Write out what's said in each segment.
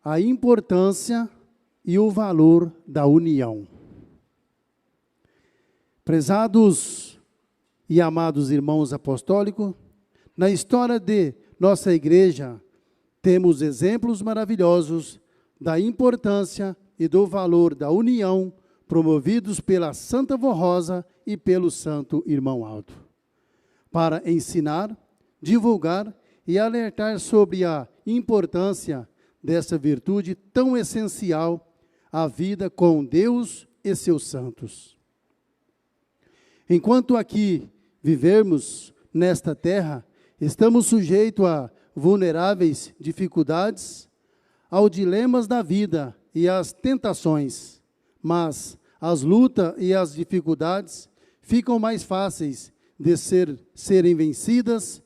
a importância e o valor da união. Prezados e amados irmãos apostólicos, na história de nossa igreja, temos exemplos maravilhosos da importância e do valor da união promovidos pela Santa Vó Rosa e pelo Santo Irmão Aldo, para ensinar, divulgar e alertar sobre a importância dessa virtude tão essencial à vida com Deus e seus santos. Enquanto aqui vivermos nesta terra, estamos sujeitos a vulneráveis dificuldades, aos dilemas da vida e às tentações, mas as lutas e as dificuldades ficam mais fáceis de serem vencidas,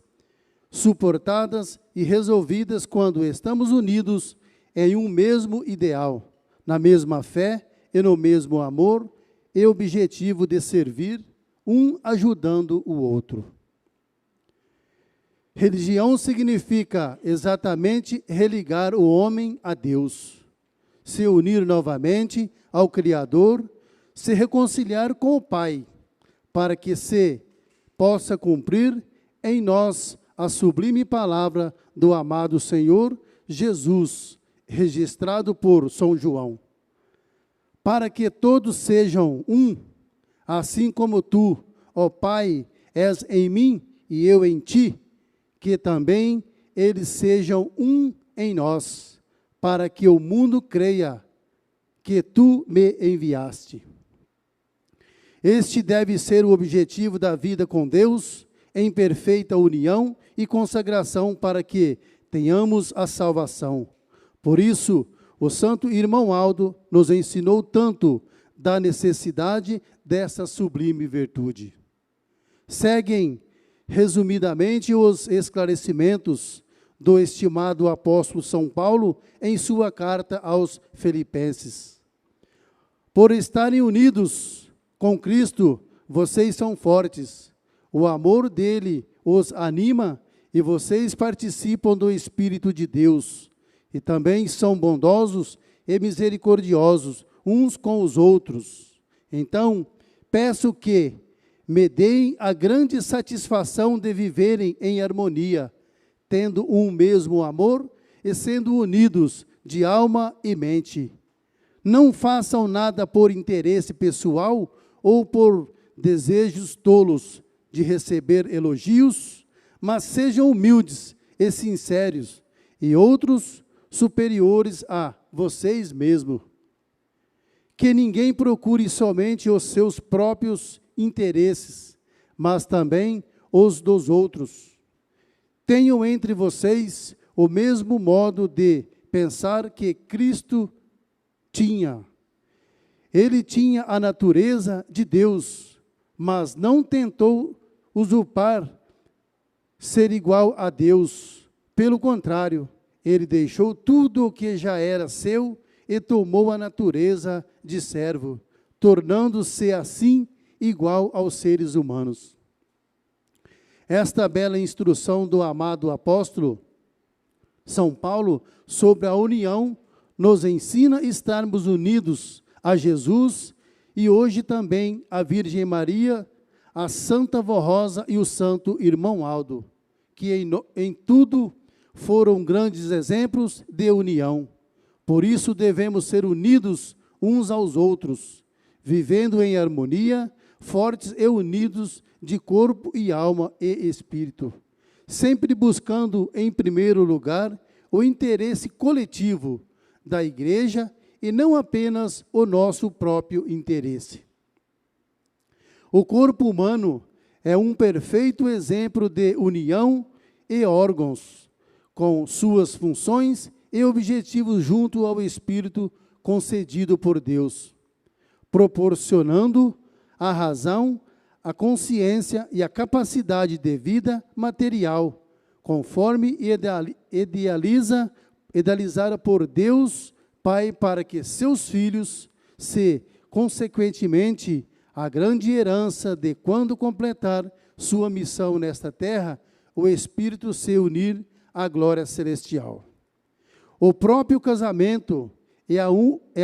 suportadas e resolvidas quando estamos unidos em um mesmo ideal, na mesma fé e no mesmo amor e objetivo de servir, um ajudando o outro. Religião significa exatamente religar o homem a Deus, se unir novamente ao Criador, se reconciliar com o Pai, para que se possa cumprir em nós a sublime palavra do amado Senhor Jesus, registrado por São João. Para que todos sejam um, assim como tu, ó Pai, és em mim e eu em ti, que também eles sejam um em nós, para que o mundo creia que tu me enviaste. Este deve ser o objetivo da vida com Deus, em perfeita união e consagração para que tenhamos a salvação. Por isso, o Santo Irmão Aldo nos ensinou tanto da necessidade dessa sublime virtude. Seguem resumidamente os esclarecimentos do estimado apóstolo São Paulo em sua carta aos Filipenses. Por estarem unidos com Cristo, vocês são fortes. O amor dele os anima e vocês participam do Espírito de Deus. E também são bondosos e misericordiosos uns com os outros. Então, peço que me deem a grande satisfação de viverem em harmonia, tendo um mesmo amor e sendo unidos de alma e mente. Não façam nada por interesse pessoal ou por desejos tolos de receber elogios, mas sejam humildes e sinceros, e outros superiores a vocês mesmos. Que ninguém procure somente os seus próprios interesses, mas também os dos outros. Tenham entre vocês o mesmo modo de pensar que Cristo tinha. Ele tinha a natureza de Deus, mas não tentou usurpar ser igual a Deus. Pelo contrário, ele deixou tudo o que já era seu e tomou a natureza de servo, tornando-se assim igual aos seres humanos. Esta bela instrução do amado apóstolo São Paulo sobre a união nos ensina a estarmos unidos a Jesus e hoje também a Virgem Maria, a Santa Vó Rosa e o Santo Irmão Aldo, que em tudo foram grandes exemplos de união. Por isso devemos ser unidos uns aos outros, vivendo em harmonia, fortes e unidos de corpo e alma e espírito, sempre buscando em primeiro lugar o interesse coletivo da igreja e não apenas o nosso próprio interesse. O corpo humano é um perfeito exemplo de união e órgãos, com suas funções e objetivos junto ao Espírito concedido por Deus, proporcionando a razão, a consciência e a capacidade de vida material, conforme idealizada por Deus Pai, para que seus filhos se, consequentemente, a grande herança de quando completar sua missão nesta terra, o Espírito se unir à glória celestial. O próprio casamento é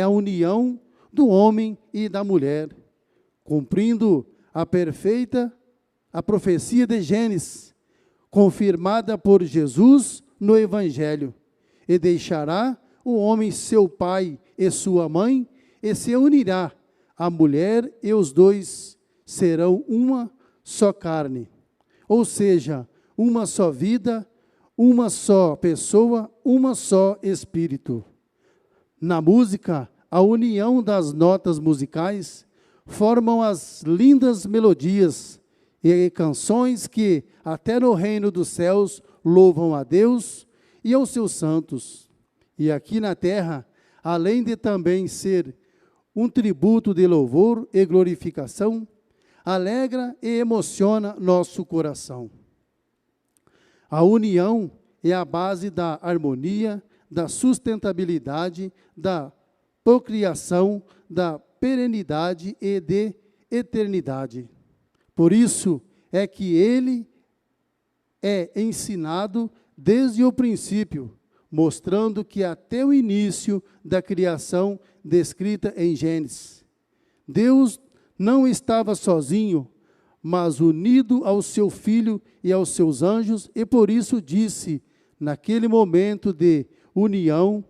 a união do homem e da mulher, cumprindo a profecia de Gênesis, confirmada por Jesus no Evangelho. E deixará o homem seu pai e sua mãe, e se unirá à mulher, e os dois serão uma só carne. Ou seja, uma só vida, uma só pessoa, uma só espírito. Na música, a união das notas musicais formam as lindas melodias e canções que, até no reino dos céus, louvam a Deus e aos seus santos. E aqui na terra, além de também ser um tributo de louvor e glorificação, alegra e emociona nosso coração. A união é a base da harmonia, da sustentabilidade, da procriação, da perenidade e de eternidade. Por isso é que ele é ensinado desde o princípio, mostrando que até o início da criação descrita em Gênesis, Deus não estava sozinho, mas unido ao seu Filho e aos seus anjos, e por isso disse, naquele momento de união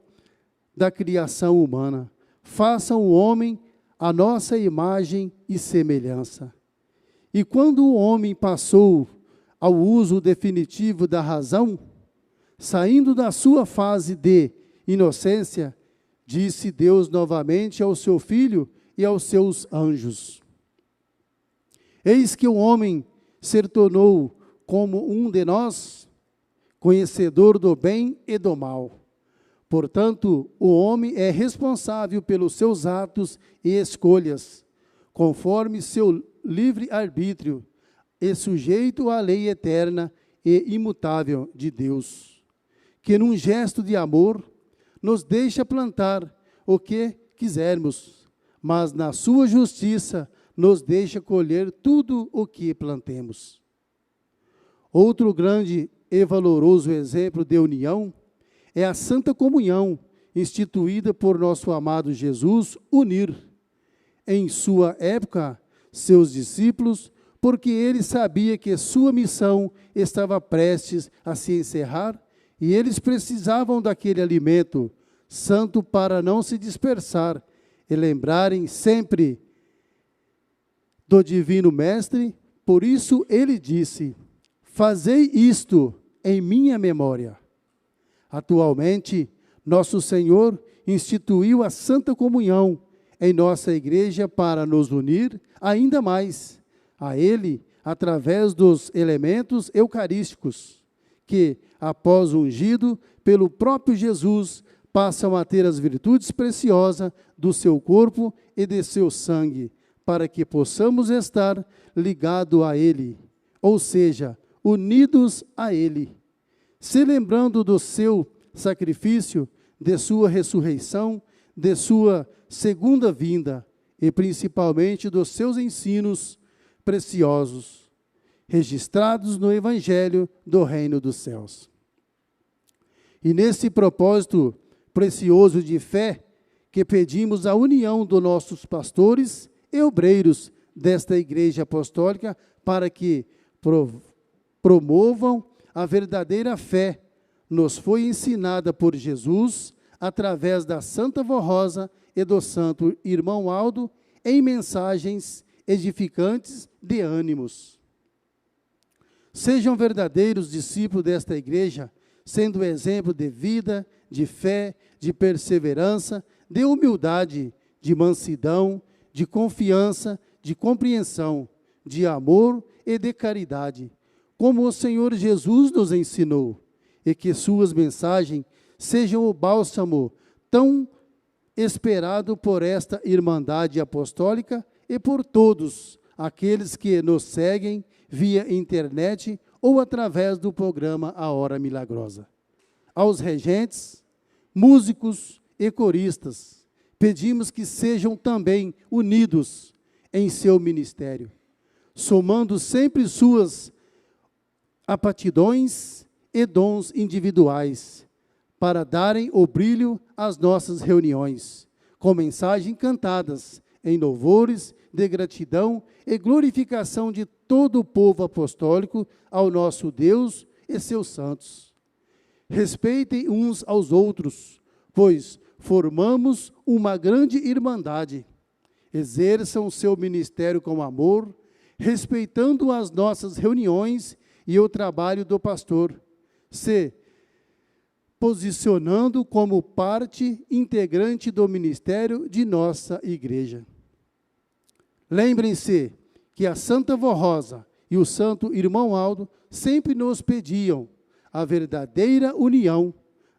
da criação humana: façam o homem a nossa imagem e semelhança. E quando o homem passou ao uso definitivo da razão, saindo da sua fase de inocência, disse Deus novamente ao seu Filho e aos seus anjos: eis que o homem se tornou como um de nós, conhecedor do bem e do mal. Portanto, o homem é responsável pelos seus atos e escolhas, conforme seu livre-arbítrio, e sujeito à lei eterna e imutável de Deus, que num gesto de amor nos deixa plantar o que quisermos, mas na sua justiça nos deixa colher tudo o que plantemos. Outro grande e valoroso exemplo de união é a Santa Comunhão, instituída por nosso amado Jesus, unir, em sua época, seus discípulos, porque ele sabia que sua missão estava prestes a se encerrar e eles precisavam daquele alimento santo para não se dispersar e lembrarem sempre do Divino Mestre. Por isso ele disse: fazei isto em minha memória. Atualmente, nosso Senhor instituiu a Santa Comunhão em nossa igreja para nos unir ainda mais a Ele através dos elementos eucarísticos, que, após ungido pelo próprio Jesus, passam a ter as virtudes preciosas do seu corpo e de seu sangue, para que possamos estar ligados a Ele, ou seja, unidos a Ele, se lembrando do seu sacrifício, de sua ressurreição, de sua segunda vinda e principalmente dos seus ensinos preciosos, registrados no Evangelho do Reino dos Céus. E nesse propósito precioso de fé, que pedimos a união dos nossos pastores e obreiros desta Igreja Apostólica para que promovam a verdadeira fé, nos foi ensinada por Jesus através da Santa Vó Rosa e do Santo Irmão Aldo em mensagens edificantes de ânimos. Sejam verdadeiros discípulos desta igreja, sendo exemplo de vida, de fé, de perseverança, de humildade, de mansidão, de confiança, de compreensão, de amor e de caridade, como o Senhor Jesus nos ensinou, e que suas mensagens sejam o bálsamo tão esperado por esta Irmandade Apostólica e por todos aqueles que nos seguem via internet ou através do programa A Hora Milagrosa. Aos regentes, músicos e coristas, pedimos que sejam também unidos em seu ministério, somando sempre suas aptidões e dons individuais, para darem o brilho às nossas reuniões, com mensagens cantadas em louvores de gratidão e glorificação de todo o povo apostólico ao nosso Deus e seus santos. Respeitem uns aos outros, pois formamos uma grande irmandade. Exerçam o seu ministério com amor, respeitando as nossas reuniões e o trabalho do pastor, se posicionando como parte integrante do ministério de nossa igreja. Lembrem-se que a Santa Vó Rosa e o Santo Irmão Aldo sempre nos pediam a verdadeira união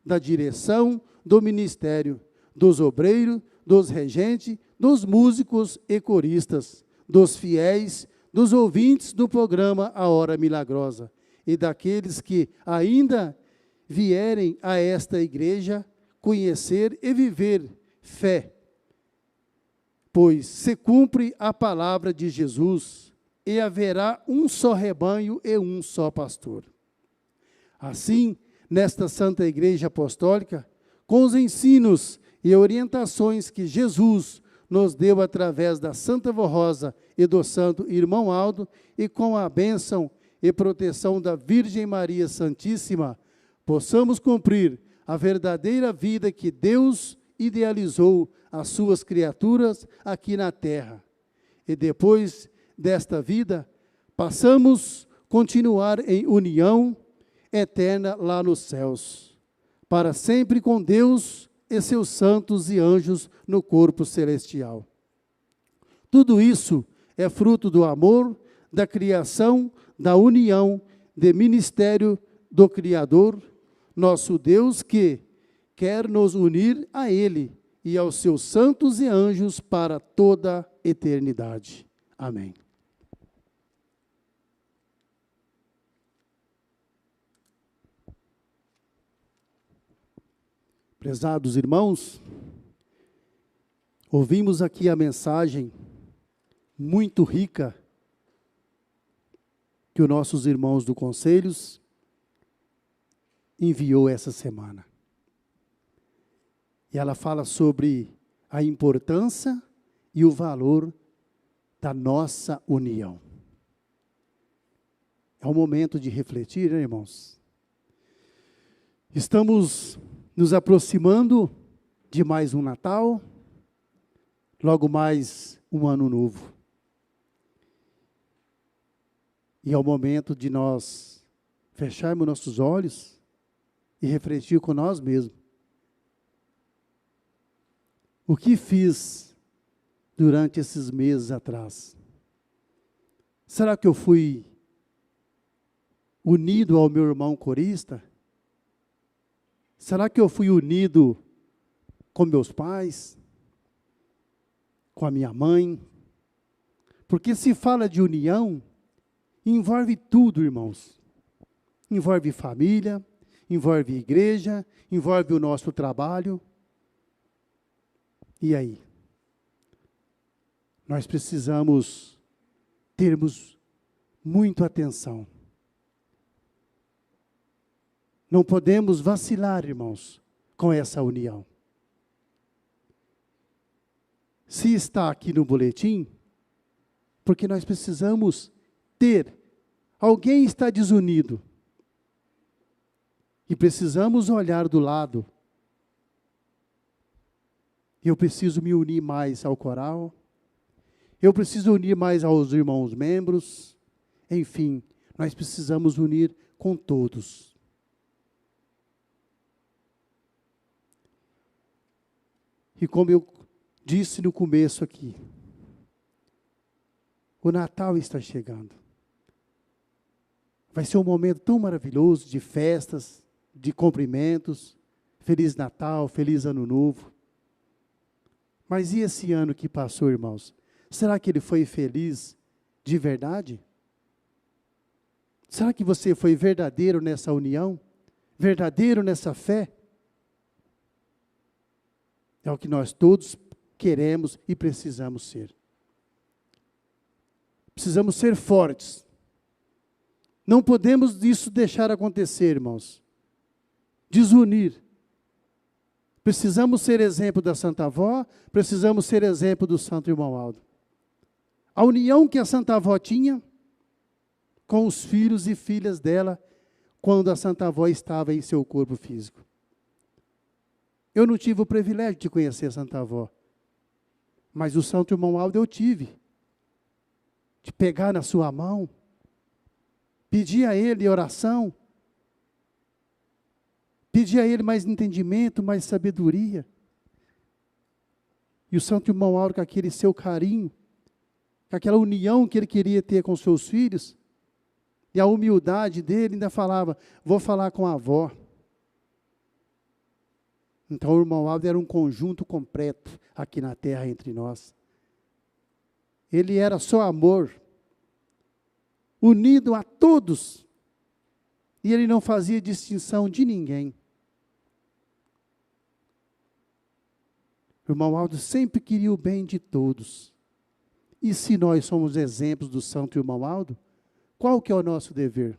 da direção do ministério, dos obreiros, dos regentes, dos músicos e coristas, dos fiéis, dos ouvintes do programa A Hora Milagrosa e daqueles que ainda vierem a esta igreja conhecer e viver fé, pois se cumpre a palavra de Jesus e haverá um só rebanho e um só pastor. Assim, nesta Santa Igreja Apostólica, com os ensinos e orientações que Jesus nos deu através da Santa Vó Rosa e do Santo Irmão Aldo, e com a bênção e proteção da Virgem Maria Santíssima, possamos cumprir a verdadeira vida que Deus idealizou às suas criaturas aqui na terra. E depois desta vida, passamos a continuar em união eterna lá nos céus, para sempre com Deus e seus santos e anjos no corpo celestial. Tudo isso é fruto do amor, da criação, da união, de ministério do Criador, nosso Deus, que quer nos unir a Ele e aos seus santos e anjos para toda a eternidade. Amém. Prezados irmãos, ouvimos aqui a mensagem muito rica que os nossos irmãos do Conselhos enviou essa semana. E ela fala sobre a importância e o valor da nossa união. É um momento de refletir, né, irmãos? Estamos nos aproximando de mais um Natal, logo mais um Ano Novo. E é o momento de nós fecharmos nossos olhos e refletir com nós mesmos. O que fiz durante esses meses atrás? Será que eu fui unido ao meu irmão corista? Será que eu fui unido com meus pais? Com a minha mãe? Porque se fala de união, envolve tudo, irmãos. Envolve família, envolve igreja, envolve o nosso trabalho. E aí? Nós precisamos termos muita atenção. Não podemos vacilar, irmãos, com essa união. Se está aqui no boletim, porque nós precisamos ter. Alguém está desunido. E precisamos olhar do lado. Eu preciso me unir mais ao coral. Eu preciso unir mais aos irmãos membros. Enfim, nós precisamos unir com todos. E como eu disse no começo aqui, o Natal está chegando. Vai ser um momento tão maravilhoso de festas, de cumprimentos. Feliz Natal, feliz Ano Novo. Mas e esse ano que passou, irmãos? Será que ele foi feliz de verdade? Será que você foi verdadeiro nessa união? Verdadeiro nessa fé? É o que nós todos queremos e precisamos ser. Precisamos ser fortes. Não podemos isso deixar acontecer, irmãos. Desunir. Precisamos ser exemplo da Santa Avó, precisamos ser exemplo do Santo Irmão Aldo. A união que a Santa Avó tinha com os filhos e filhas dela, quando a Santa Avó estava em seu corpo físico. Eu não tive o privilégio de conhecer a Santa Avó, mas o Santo Irmão Aldo eu tive. De pegar na sua mão, pedir a ele oração, pedir a ele mais entendimento, mais sabedoria. E o Santo Irmão Aldo, com aquele seu carinho, com aquela união que ele queria ter com seus filhos, e a humildade dele, ainda falava, vou falar com a avó. Então o Irmão Aldo era um conjunto completo aqui na terra entre nós. Ele era só amor, unido a todos, e ele não fazia distinção de ninguém. O Irmão Aldo sempre queria o bem de todos. E se nós somos exemplos do Santo Irmão Aldo, qual que é o nosso dever?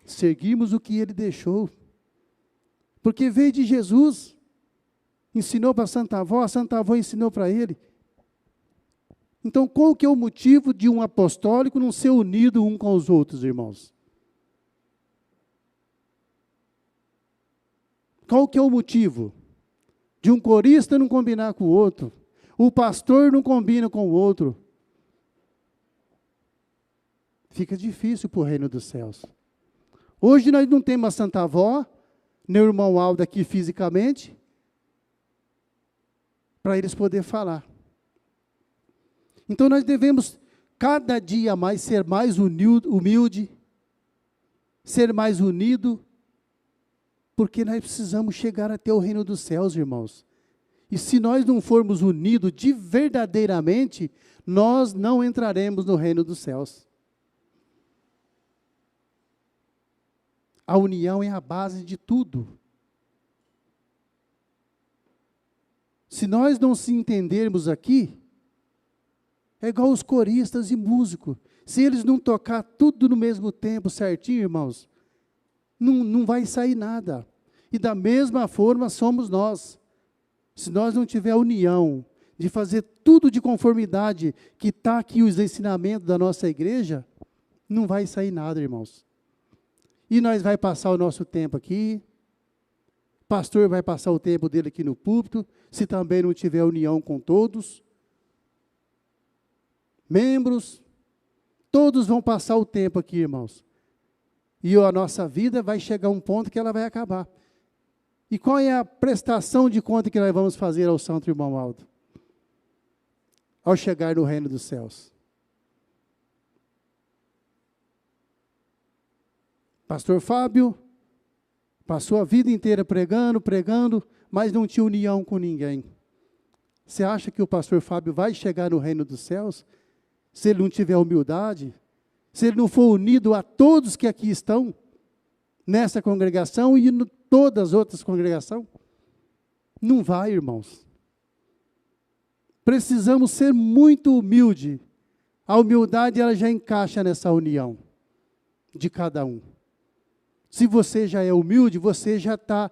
Seguirmos o que ele deixou. Porque veio de Jesus, ensinou para a Santa Avó ensinou para ele. Então, qual que é o motivo de um apostólico não ser unido um com os outros, irmãos? Qual que é o motivo de um corista não combinar com o outro? O pastor não combina com o outro? Fica difícil para o reino dos céus. Hoje nós não temos a Santa Avó, nem o Irmão Aldo aqui fisicamente, para eles poderem falar. Então nós devemos, cada dia mais, ser mais humilde, ser mais unido, porque nós precisamos chegar até o reino dos céus, irmãos. E se nós não formos unidos de verdadeiramente, nós não entraremos no reino dos céus. A união é a base de tudo. Se nós não se entendermos aqui, é igual os coristas e músicos. Se eles não tocar tudo no mesmo tempo, certinho, irmãos, não vai sair nada. E da mesma forma somos nós. Se nós não tiver a união de fazer tudo de conformidade que está aqui os ensinamentos da nossa igreja, não vai sair nada, irmãos. E nós vai passar o nosso tempo aqui, pastor vai passar o tempo dele aqui no púlpito, se também não tiver união com todos, membros, todos vão passar o tempo aqui, irmãos. E a nossa vida vai chegar a um ponto que ela vai acabar. E qual é a prestação de conta que nós vamos fazer ao Santo Irmão Aldo? Ao chegar no reino dos céus. Pastor Fábio passou a vida inteira pregando, mas não tinha união com ninguém. Você acha que o pastor Fábio vai chegar no reino dos céus? Se ele não tiver humildade, se ele não for unido a todos que aqui estão, nessa congregação e em todas as outras congregações, não vai, irmãos. Precisamos ser muito humildes. A humildade, ela já encaixa nessa união de cada um. Se você já é humilde, você já está,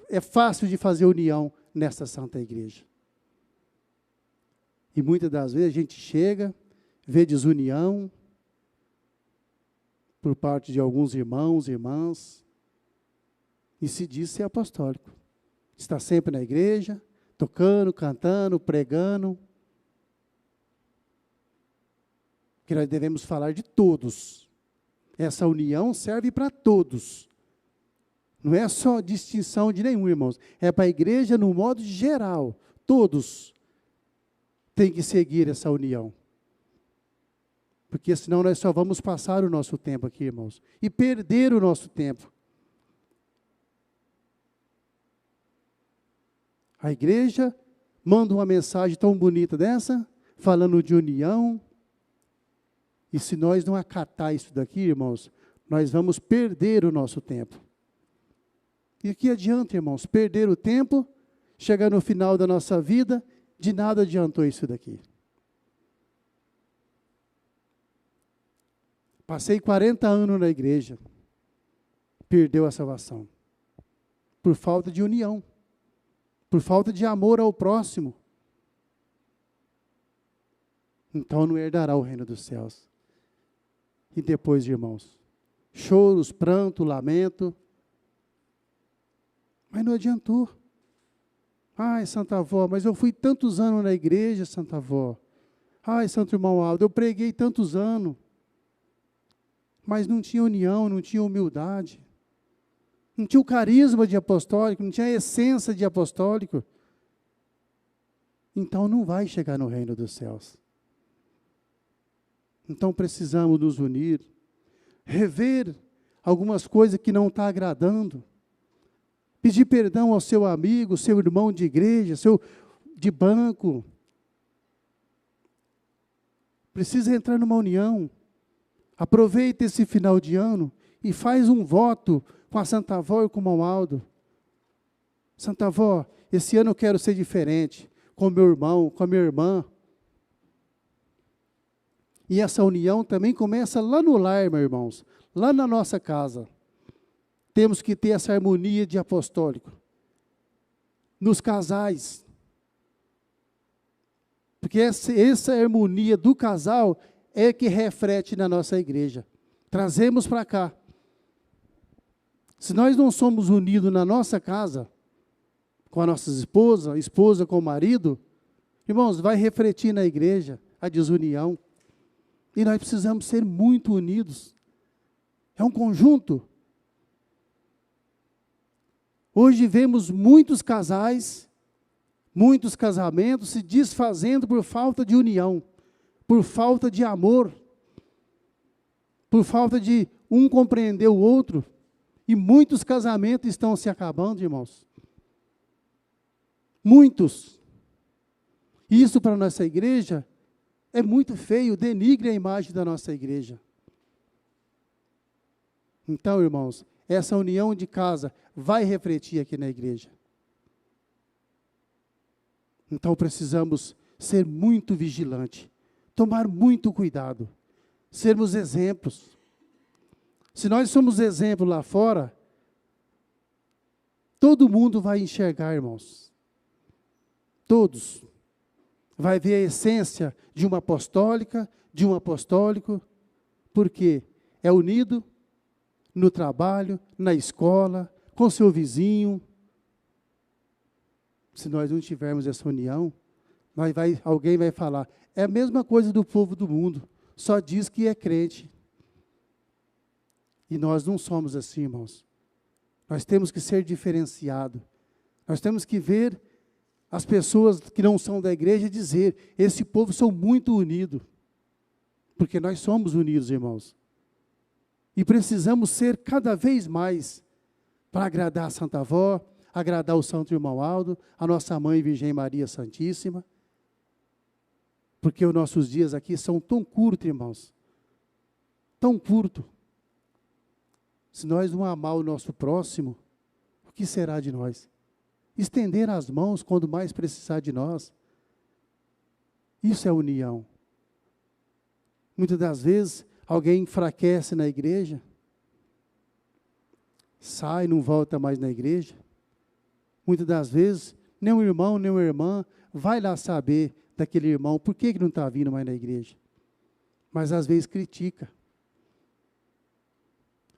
é fácil de fazer união nessa Santa Igreja. E muitas das vezes a gente chega, vê desunião por parte de alguns irmãos, irmãs, e se diz ser apostólico. Está sempre na igreja, tocando, cantando, pregando. Que nós devemos falar de todos. Essa união serve para todos. Não é só distinção de nenhum, irmãos. É para a igreja no modo geral. Todos têm que seguir essa união. Porque senão nós só vamos passar o nosso tempo aqui, irmãos. E perder o nosso tempo. A igreja manda uma mensagem tão bonita dessa, falando de união. E se nós não acatar isso daqui, irmãos, nós vamos perder o nosso tempo. E que adianta, irmãos, perder o tempo, chegar no final da nossa vida, de nada adiantou isso daqui. Passei 40 anos na igreja, perdeu a salvação. Por falta de união, por falta de amor ao próximo. Então não herdará o reino dos céus. E depois, irmãos, choros, pranto, lamento. Mas não adiantou. Ai, Santa Avó, mas eu fui tantos anos na igreja, Santa Avó. Ai, Santo Irmão Aldo, eu preguei tantos anos. Mas não tinha união, não tinha humildade. Não tinha o carisma de apostólico, não tinha a essência de apostólico. Então não vai chegar no reino dos céus. Então precisamos nos unir, rever algumas coisas que não estão agradando, pedir perdão ao seu amigo, seu irmão de igreja, seu de banco. Precisa entrar numa união. Aproveita esse final de ano e faz um voto com a Santa Avó e com o irmão Aldo. Santa Avó, esse ano eu quero ser diferente, com meu irmão, com a minha irmã. E essa união também começa lá no lar, meus irmãos, lá na nossa casa. Temos que ter essa harmonia de apostólico. Nos casais. Porque essa harmonia do casal é que reflete na nossa igreja. Trazemos para cá. Se nós não somos unidos na nossa casa, com a nossa esposa com o marido, irmãos, vai refletir na igreja a desunião. E nós precisamos ser muito unidos. É um conjunto. Hoje vemos muitos casais, muitos casamentos se desfazendo por falta de união, por falta de amor, por falta de um compreender o outro. E muitos casamentos estão se acabando, irmãos. Muitos. Isso para a nossa igreja é muito feio, denigre a imagem da nossa igreja. Então, irmãos, essa união de casa vai refletir aqui na igreja. Então precisamos ser muito vigilantes, tomar muito cuidado, sermos exemplos. Se nós somos exemplo lá fora, todo mundo vai enxergar, irmãos. Todos. Vai ver a essência de uma apostólica, de um apostólico, porque é unido no trabalho, na escola, com seu vizinho. Se nós não tivermos essa união, alguém vai falar, é a mesma coisa do povo do mundo, só diz que é crente. E nós não somos assim, irmãos. Nós temos que ser diferenciados. Nós temos que ver as pessoas que não são da igreja dizer, esse povo são muito unidos. Porque nós somos unidos, irmãos. E precisamos ser cada vez mais para agradar a Santa Avó, agradar o Santo Irmão Aldo, a nossa Mãe Virgem Maria Santíssima. Porque os nossos dias aqui são tão curtos, irmãos. Tão curtos. Se nós não amar o nosso próximo, o que será de nós? Estender as mãos quando mais precisar de nós. Isso é união. Muitas das vezes, alguém enfraquece na igreja, sai, não volta mais na igreja. Muitas das vezes, nem um irmão, nem uma irmã vai lá saber daquele irmão, por que não está vindo mais na igreja. Mas às vezes critica.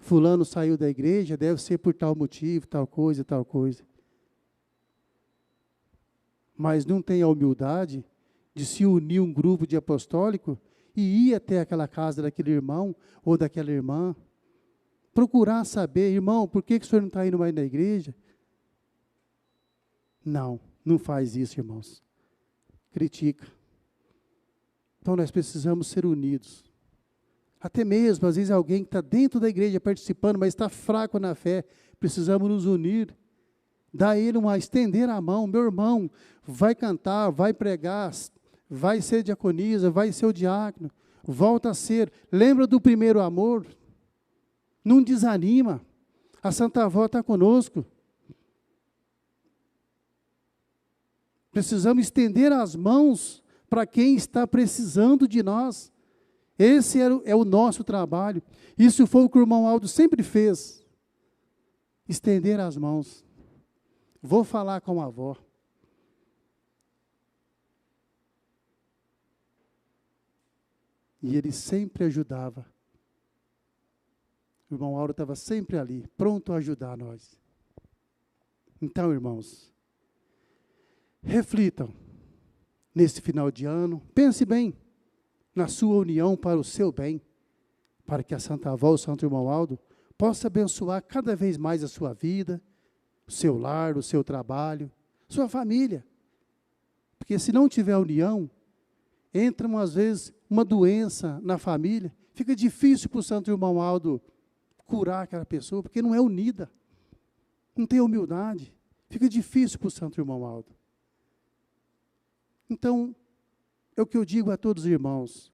Fulano saiu da igreja, deve ser por tal motivo, tal coisa, tal coisa. Mas não tem a humildade de se unir um grupo de apostólico e ir até aquela casa daquele irmão ou daquela irmã. Procurar saber, irmão, por que o senhor não está indo mais na igreja? Não, não faz isso, irmãos. Critica. Então nós precisamos ser unidos. Até mesmo, às vezes, alguém que está dentro da igreja participando, mas está fraco na fé, precisamos nos unir. Dar a ele estender a mão, meu irmão, vai cantar, vai pregar, vai ser diaconisa, vai ser o diácono, volta a ser, lembra do primeiro amor, não desanima, a Santa Avó está conosco. Precisamos estender as mãos para quem está precisando de nós. Esse é o nosso trabalho. Isso foi o que o irmão Aldo sempre fez. Estender as mãos. Vou falar com a avó. E ele sempre ajudava. O irmão Auro estava sempre ali, pronto a ajudar nós. Então, irmãos, reflitam nesse final de ano, pense bem na sua união para o seu bem, para que a Santa Avó, o Santo Irmão Aldo, possa abençoar cada vez mais a sua vida, o seu lar, o seu trabalho, sua família. Porque se não tiver união, entra, às vezes, uma doença na família, fica difícil para o Santo Irmão Aldo curar aquela pessoa, porque não é unida, não tem humildade, fica difícil para o Santo Irmão Aldo. Então, é o que eu digo a todos os irmãos,